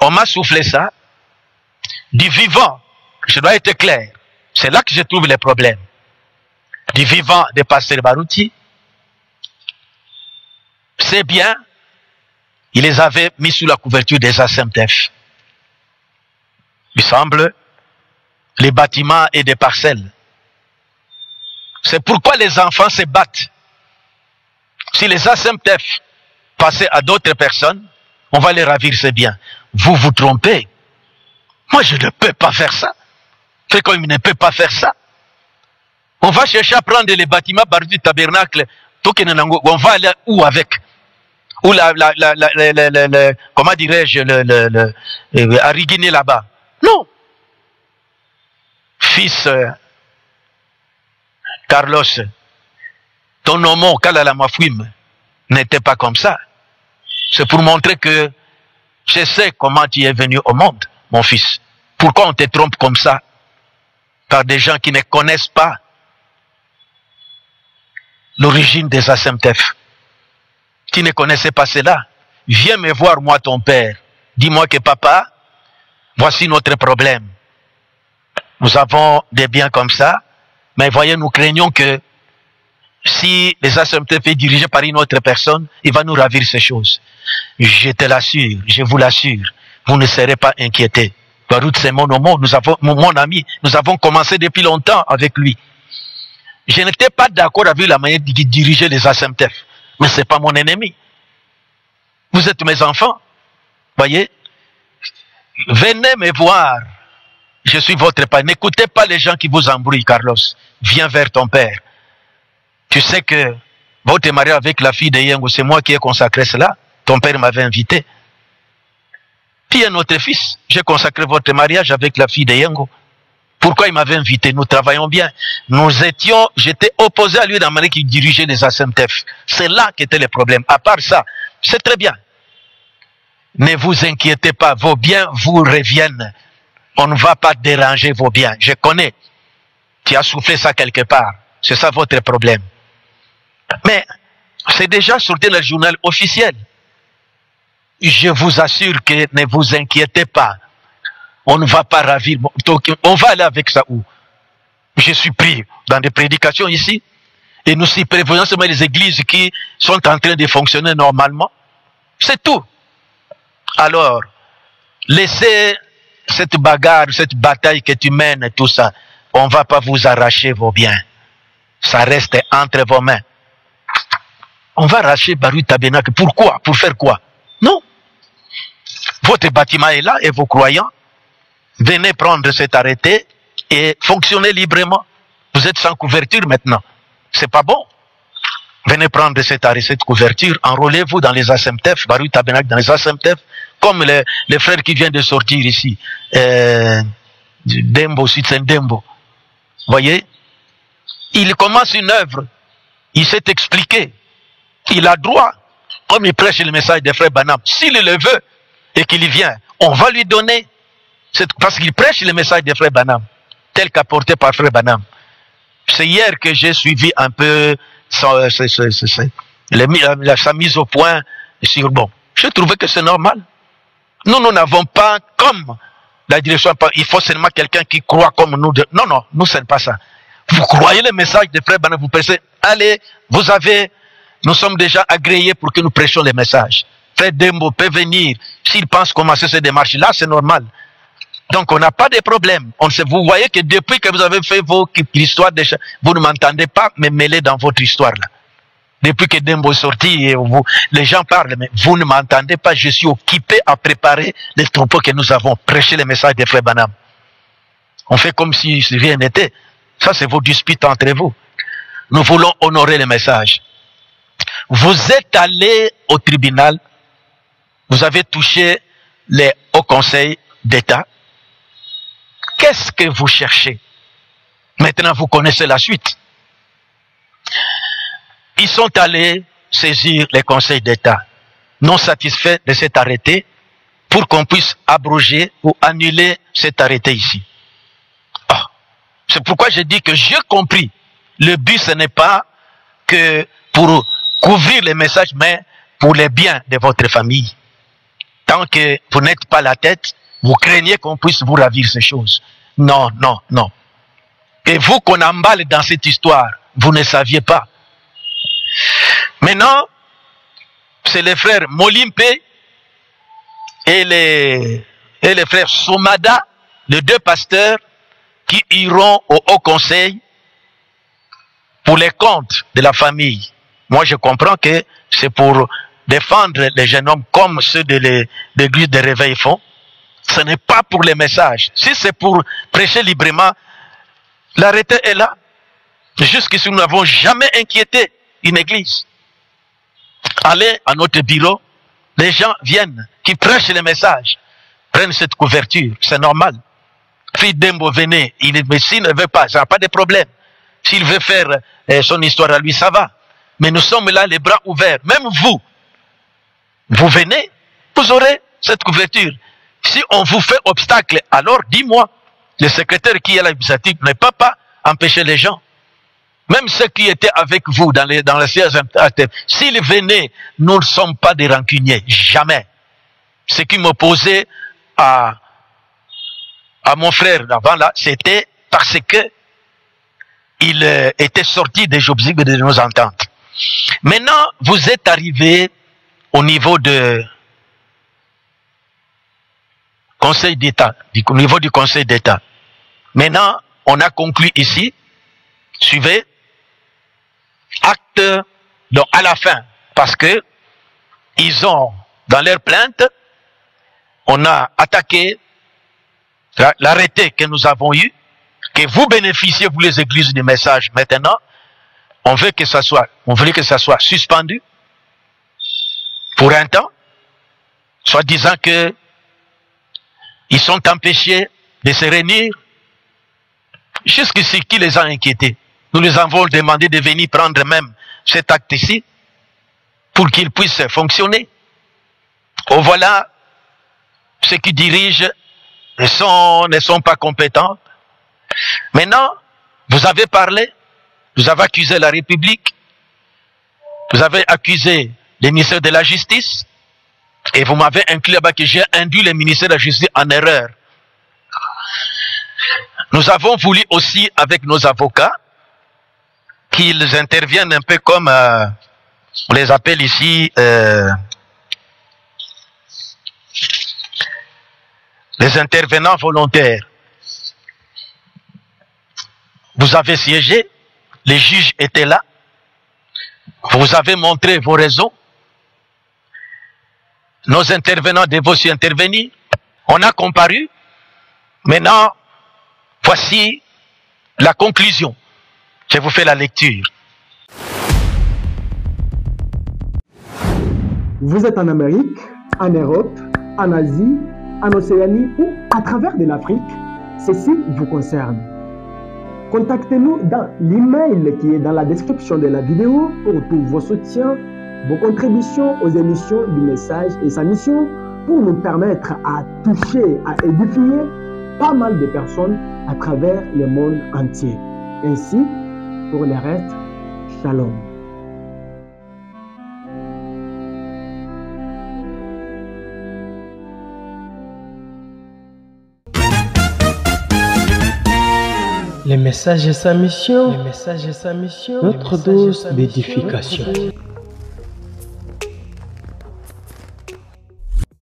On m'a soufflé ça. Du vivant, je dois être clair. C'est là que je trouve les problèmes. Du vivant de Pasteur Barouti, c'est bien, il les avait mis sous la couverture des ASMTF. Il semble, les bâtiments et des parcelles. C'est pourquoi les enfants se battent. Si les ASMTF passaient à d'autres personnes, on va les ravir, c'est bien. Vous vous trompez. Moi, je ne peux pas faire ça. C'est comme il ne peut pas faire ça. On va chercher à prendre les bâtiments par du tabernacle. On va aller où avec? Ou comment dirais-je, à Riguiné là-bas. Non. Fils Carlos, ton nom, Kalalamafouim, n'était pas comme ça. C'est pour montrer que je sais comment tu es venu au monde, mon fils. Pourquoi on te trompe comme ça? Par des gens qui ne connaissent pas l'origine des ASMTF. Qui ne connaissait pas cela. Viens me voir, moi, ton père. Dis-moi que papa, voici notre problème. Nous avons des biens comme ça, mais voyez, nous craignons que si les ASMTF est dirigé par une autre personne, il va nous ravir ces choses. Je te l'assure, je vous l'assure, vous ne serez pas inquiétés. Barout, c'est mon nom, mon ami, nous avons commencé depuis longtemps avec lui. Je n'étais pas d'accord avec la manière de diriger les ASMTF, mais ce n'est pas mon ennemi. Vous êtes mes enfants, voyez. Venez me voir, je suis votre père. N'écoutez pas les gens qui vous embrouillent, Carlos. Viens vers ton père. Tu sais que votre marié avec la fille de Yengo, c'est moi qui ai consacré cela. Ton père m'avait invité. Puis un autre fils, j'ai consacré votre mariage avec la fille de Yengo. Pourquoi il m'avait invité? Nous travaillons bien. J'étais opposé à lui dans la manière qu'il dirigeait les ASMTF. C'est là qu'était le problème. À part ça, c'est très bien. Ne vous inquiétez pas, vos biens vous reviennent. On ne va pas déranger vos biens. Je connais. Tu as soufflé ça quelque part. C'est ça votre problème. Mais c'est déjà sorti dans le journal officiel. Je vous assure que ne vous inquiétez pas. On ne va pas ravir. Donc, on va aller avec ça où? Je suis pris dans des prédications ici. Et nous y prévoyons seulement les églises qui sont en train de fonctionner normalement. C'est tout. Alors, laissez cette bagarre, cette bataille que tu mènes, tout ça. On ne va pas vous arracher vos biens. Ça reste entre vos mains. On va arracher Barout Tabernacle. Pourquoi? Pour faire quoi? Non. Votre bâtiment est là et vos croyants, venez prendre cet arrêté et fonctionnez librement. Vous êtes sans couverture maintenant. C'est pas bon. Venez prendre cet arrêté, cette couverture, enrôlez-vous dans les ASMTF, Barout Tabernacle dans les ASMTF, comme les frères qui viennent de sortir ici. Dembo, Dembo. Voyez? Il commence une œuvre. Il s'est expliqué. Il a droit, comme il prêche le message des frères Banam, s'il le veut et qu'il y vient, on va lui donner. Parce qu'il prêche le message des frères Banam, tel qu'apporté par frère Banam. C'est hier que j'ai suivi un peu sa mise au point sur bon. Je trouvais que c'est normal. Nous n'avons pas comme la direction, il faut seulement quelqu'un qui croit comme nous. Non, non, nous ce n'est pas ça. Vous croyez le message des frères Banam, vous pensez, allez, nous sommes déjà agréés pour que nous prêchions les messages. Frère Dembo peut venir, s'il pense commencer cette démarche-là, c'est normal. Donc on n'a pas de problème. Vous voyez que depuis que vous avez fait l'histoire des gens, vous ne m'entendez pas me mêler dans votre histoire là. Depuis que Dembo est sorti, les gens parlent, mais vous ne m'entendez pas, je suis occupé à préparer les troupeaux que nous avons, prêché les messages des frères Banam. On fait comme si rien n'était. Ça c'est vos disputes entre vous. Nous voulons honorer les messages. Vous êtes allé au tribunal, vous avez touché les hauts conseils d'État. Qu'est-ce que vous cherchez? Maintenant, vous connaissez la suite. Ils sont allés saisir les conseils d'État, non satisfaits de cet arrêté, pour qu'on puisse abroger ou annuler cet arrêté ici. Oh. C'est pourquoi je dis que j'ai compris. Le but, ce n'est pas que pour couvrir les messages, mais pour les biens de votre famille. tant que vous n'êtes pas la tête, vous craignez qu'on puisse vous ravir ces choses. Non, non, non. Et vous qu'on emballe dans cette histoire, vous ne saviez pas. Maintenant, c'est les frères Molimpe et les frères Somada, les deux pasteurs, qui iront au Haut Conseil pour les comptes de la famille. Moi, je comprends que c'est pour défendre les jeunes hommes comme ceux de l'église de Réveil font. Ce n'est pas pour les messages. Si c'est pour prêcher librement, l'arrêté est là. Jusqu'ici, nous n'avons jamais inquiété une église. Allez à notre bureau, les gens viennent, qui prêchent les messages, prennent cette couverture, c'est normal. Fille Dembo, venez, mais s'il ne veut pas, ça n'a pas de problème. S'il veut faire son histoire à lui, ça va. Mais nous sommes là, les bras ouverts. Même vous, vous venez, vous aurez cette couverture. Si on vous fait obstacle, alors dis-moi. Le secrétaire qui est à l'initiative ne peut pas empêcher les gens. Même ceux qui étaient avec vous dans les sièges internes, s'ils venaient, nous ne sommes pas des rancuniers. Jamais. Ce qui m'opposait à mon frère d'avant là, c'était parce que il était sorti des objectifs de nos ententes. Maintenant, vous êtes arrivé au niveau de Conseil d'État, au niveau du Conseil d'État. Maintenant, on a conclu ici, suivez, acte, donc à la fin, parce que ils ont, dans leur plainte, on a attaqué l'arrêté que nous avons eu, que vous bénéficiez, vous les églises, du message. Maintenant, on voulait que ça soit suspendu pour un temps, soit disant que ils sont empêchés de se réunir. Jusqu'ici, qui les a inquiétés? Nous les avons demandé de venir prendre même cet acte ici pour qu'il puisse fonctionner. Oh, voilà, ceux qui dirigent ne sont pas compétents. Maintenant, vous avez parlé, vous avez accusé la République, vous avez accusé le ministère de la Justice, et vous m'avez inclus là-bas que j'ai induit le ministère de la Justice en erreur. Nous avons voulu aussi, avec nos avocats, qu'ils interviennent un peu comme, on les appelle ici, les intervenants volontaires. Vous avez siégé, les juges étaient là, vous avez montré vos raisons, nos intervenants devaient aussi intervenir, on a comparu, maintenant, voici la conclusion. Je vous fais la lecture. Vous êtes en Amérique, en Europe, en Asie, en Océanie ou à travers de l'Afrique, ceci vous concerne. Contactez-nous dans l'email qui est dans la description de la vidéo pour tous vos soutiens, vos contributions aux émissions du message et sa mission pour nous permettre à toucher, à édifier pas mal de personnes à travers le monde entier. Ainsi, pour le reste, shalom. Les messages et sa mission, notre dose d'édification.